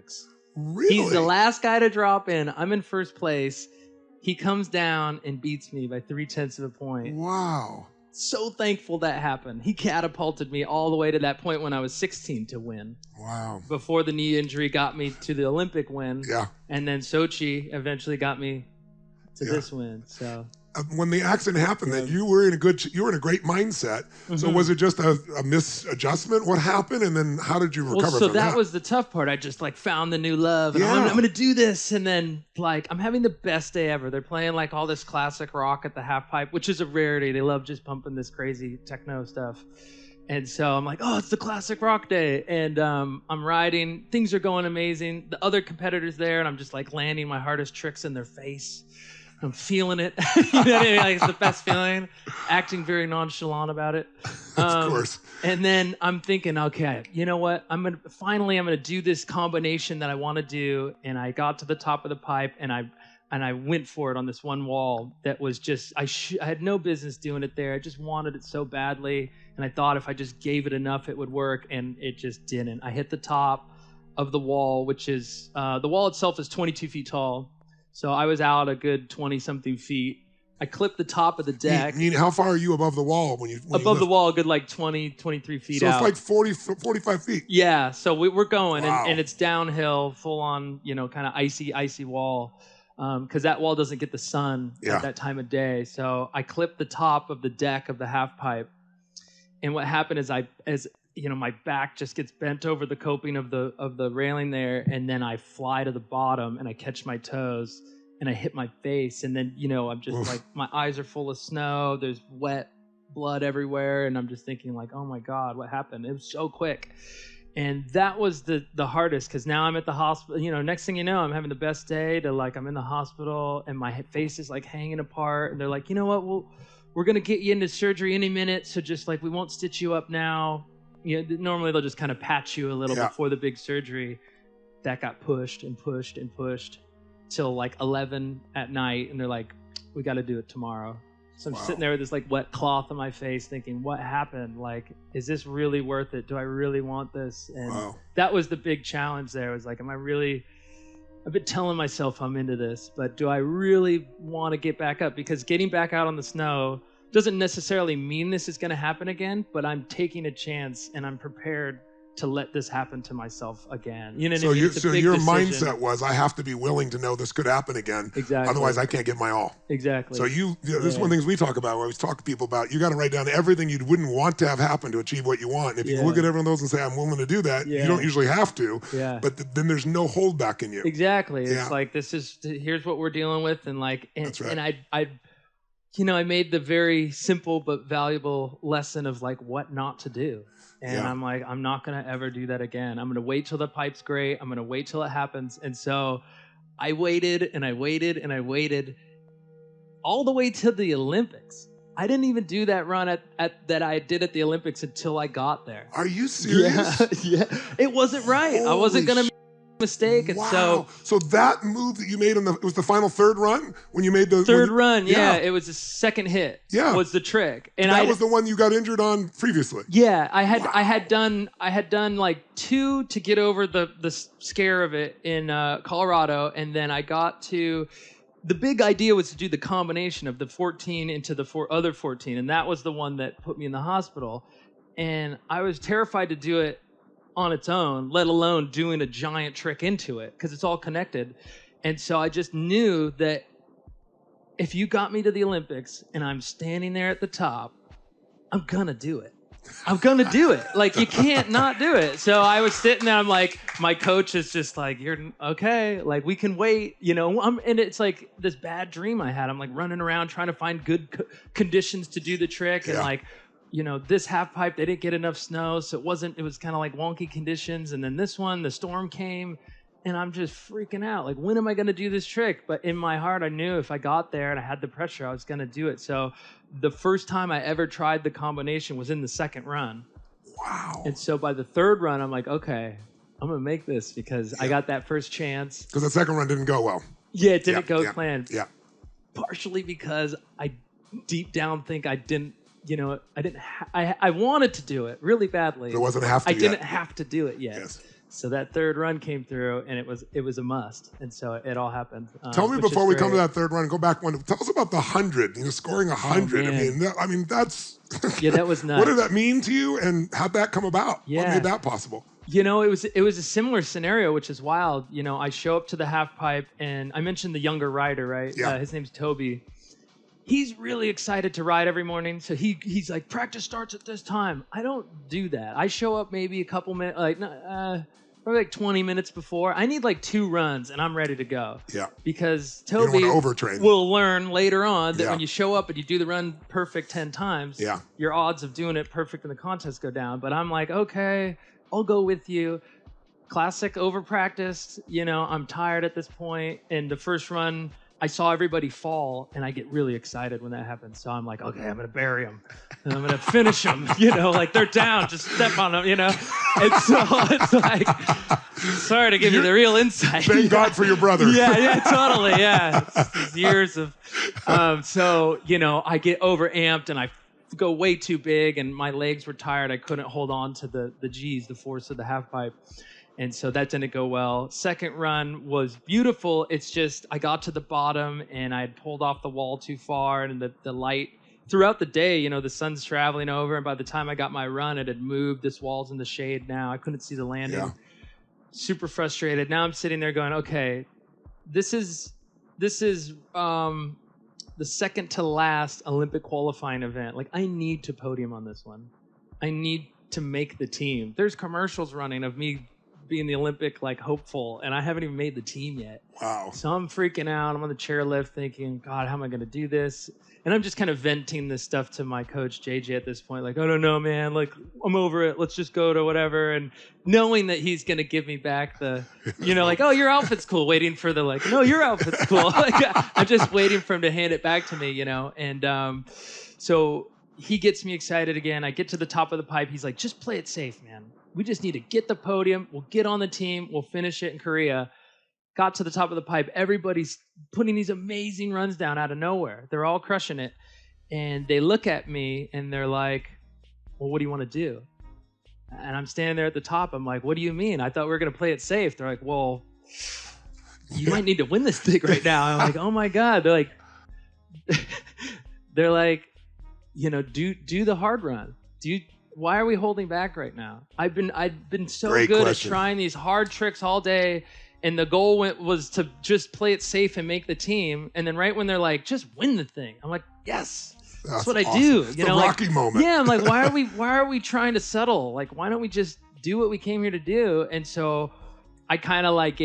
Olympics. Really? He's the last guy to drop in. I'm in first place. He comes down and beats me by 0.3 of a point. Wow. So thankful that happened. He catapulted me all the way to that point when I was 16 to win. Wow. Before the knee injury got me to the Olympic win. Yeah. And then Sochi eventually got me to this win. So when the accident happened, then you were in a great mindset. Mm-hmm. So was it just a misadjustment? What happened, and then how did you recover from that? So that was the tough part. I just found the new love, and I'm going to do this. And then I'm having the best day ever. They're playing all this classic rock at the half pipe, which is a rarity. They love just pumping this crazy techno stuff. And so I'm like, oh, it's the classic rock day. And I'm riding. Things are going amazing. The other competitors there, and I'm just landing my hardest tricks in their face. I'm feeling it. You know what I mean? It's the best feeling. Acting very nonchalant about it. Of course. And then I'm thinking, okay, you know what? I'm gonna do this combination that I want to do. And I got to the top of the pipe, and I went for it on this one wall that was just I had no business doing it there. I just wanted it so badly, and I thought if I just gave it enough, it would work, and it just didn't. I hit the top of the wall, which is the wall itself is 22 feet tall. So I was out a good 20-something feet. I clipped the top of the deck. How far are you above the wall when you above the wall, a good 20, 23 feet out? So it's it's 40, 45 feet. Yeah, so we're going, wow. and it's downhill, full on, kind of icy wall, because that wall doesn't get the sun at that time of day. So I clipped the top of the deck of the half pipe, and what happened is my back just gets bent over the coping of the railing there, and then I fly to the bottom and I catch my toes and I hit my face, and then I'm just my eyes are full of snow, there's wet blood everywhere, and I'm just thinking oh my God, what happened? It was so quick. And that was the hardest, because now I'm at the hospital. Next thing you know, I'm having the best day to I'm in the hospital, and my face is hanging apart, and they're like, you know what, we're gonna get you into surgery any minute, so just we won't stitch you up now. Normally they'll just kind of patch you a little before the big surgery. That got pushed and pushed and pushed till 11 at night, and they're like, we got to do it tomorrow. So I'm sitting there with this wet cloth on my face thinking, what happened? Is this really worth it? Do I really want this? And that was the big challenge there. Was am I really, I've been telling myself I'm into this, but do I really want to get back up? Because getting back out on the snow doesn't necessarily mean this is going to happen again, but I'm taking a chance, and I'm prepared to let this happen to myself again. You know what I mean? So your mindset was, I have to be willing to know this could happen again. Exactly. Otherwise, I can't get my all. Exactly. So this is one of the things we talk about, where we talk to people about, you got to write down everything you wouldn't want to have happen to achieve what you want. And if you look at every one of those and say, I'm willing to do that, you don't usually have to. Yeah. But then there's no holdback in you. Exactly. It's here's what we're dealing with. And That's right. and I made the very simple but valuable lesson of what not to do. And I'm I'm not going to ever do that again. I'm going to wait till the pipe's great. I'm going to wait till it happens. And so I waited and I waited and I waited all the way to the Olympics. I didn't even do that run that I did at the Olympics until I got there. Are you serious? Yeah. It wasn't right. I wasn't going to mistake. And so that move that you made it was the final third run when you made the third run. Yeah, it was the second hit. Yeah, was the trick, and that was the one you got injured on previously. Yeah, I had done 2 to get over the scare of it in Colorado, and then I got to. The big idea was to do the combination of the 14 into the other 14, and that was the one that put me in the hospital, and I was terrified to do it on its own, let alone doing a giant trick into it, because it's all connected. And so I just knew that if you got me to the Olympics and I'm standing there at the top, I'm gonna do it. I'm gonna do it. You can't not do it. So I was sitting there, I'm my coach is just you're okay, we can wait, and it's this bad dream I had. I'm running around trying to find good conditions to do the trick, and this half pipe, they didn't get enough snow, so it was kind of wonky conditions. And then this one, the storm came, and I'm just freaking out. When am I going to do this trick? But in my heart, I knew if I got there and I had the pressure, I was going to do it. So the first time I ever tried the combination was in the second run. Wow. And so by the third run, I'm okay, I'm going to make this, because I got that first chance. Because the second run didn't go well. Yeah, it didn't go as planned. Yeah. Partially because I deep down think I didn't, I wanted to do it really badly. But it wasn't have to I didn't have to do it yet. Yes. So that third run came through, and it was a must, and so it all happened. Tell me before we come to that third run, go back one. Tell us about the 100. Scoring 100. I mean, that's yeah, that was nuts. What did that mean to you, and how'd that come about? Yeah. What made that possible? It was a similar scenario, which is wild. I show up to the half pipe, and I mentioned the younger rider, right? Yeah. His name's Toby. He's really excited to ride every morning, so he's like, practice starts at this time. I don't do that. I show up maybe a couple minutes, probably like 20 minutes before. I need like 2 runs, and I'm ready to go. Yeah. Because Toby will learn later on that when you show up and you do the run perfect 10 times, your odds of doing it perfect in the contest go down. But I'm like, okay, I'll go with you. Classic over-practiced. I'm tired at this point. And the first run, I saw everybody fall, and I get really excited when that happens. So I'm like, okay, I'm going to bury them. And I'm going to finish them. Like they're down, just step on them, And so it's like, sorry to give you the real insight. Thank God for your brother. Yeah, totally, yeah. It's years of, I get overamped, and I go way too big, and my legs were tired. I couldn't hold on to the G's, the force of the half pipe. And so that didn't go well. Second run was beautiful. It's just I got to the bottom, and I had pulled off the wall too far, and the light throughout the day, the sun's traveling over, and by the time I got my run, it had moved. This wall's in the shade now. I couldn't see the landing. Yeah. Super frustrated. Now I'm sitting there going, okay, this is the second to last Olympic qualifying event. Like, I need to podium on this one. I need to make the team. There's commercials running of me being the Olympic hopeful, and I haven't even made the team yet. Wow. So I'm freaking out. I'm on the chairlift thinking, God, how am I going to do this? And I'm just kind of venting this stuff to my coach, JJ, at this point. Like, I don't know, man. I'm over it. Let's just go to whatever. And knowing that he's going to give me back the, oh, your outfit's cool. Waiting for the, no, your outfit's cool. I'm just waiting for him to hand it back to me, And so he gets me excited again. I get to the top of the pipe. He's like, just play it safe, man. We just need to get the podium. We'll get on the team. We'll finish it in Korea. Got to the top of the pipe. Everybody's putting these amazing runs down out of nowhere. They're all crushing it. And they look at me, and they're like, well, what do you want to do? And I'm standing there at the top. I'm like, what do you mean? I thought we were going to play it safe. They're like, well, you might need to win this thing right now. I'm like, oh, my God. They're like, do the hard run. Why are we holding back right now? I've been so good at trying these hard tricks all day, and the goal was to just play it safe and make the team. And then right when they're like, just win the thing, I'm like, yes, that's what awesome. I do. It's the Rocky moment. Yeah, I'm like, why are we trying to settle? Why don't we just do what we came here to do? And so I kind of gave